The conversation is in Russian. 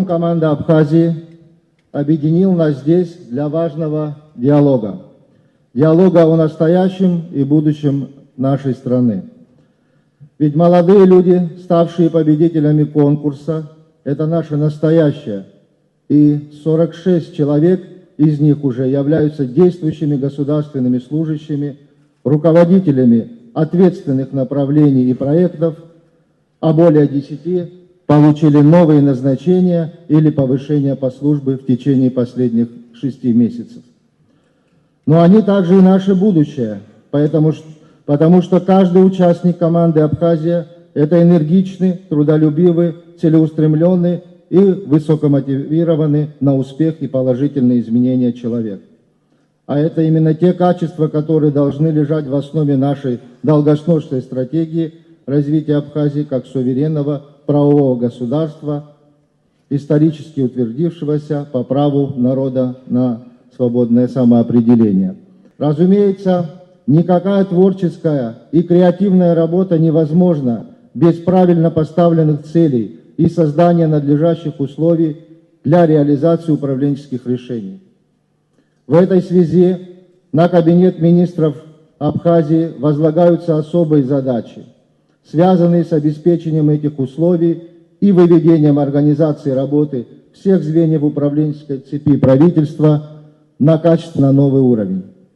форум команды Абхазии объединил нас здесь для важного диалога. Диалога о настоящем и будущем нашей страны. Ведь молодые люди, ставшие победителями конкурса, это наше настоящее. И 46 человек из них уже являются действующими государственными служащими, руководителями ответственных направлений и проектов, а более 10 получили новые назначения или повышение по службе в течение последних 6 месяцев. Но они также и наше будущее, потому что каждый участник команды Абхазия – это энергичный, трудолюбивый, целеустремленный и высокомотивированный на успех и положительные изменения человек. А это именно те качества, которые должны лежать в основе нашей долгосрочной стратегии развития Абхазии как суверенного правового государства, исторически утвердившегося по праву народа на свободное самоопределение. Разумеется, никакая творческая и креативная работа невозможна без правильно поставленных целей и создания надлежащих условий для реализации управленческих решений. В этой связи на Кабинет министров Абхазии возлагаются особые задачи, связанные с обеспечением этих условий и выведением организации работы всех звеньев управленческой цепи правительства на качественно новый уровень.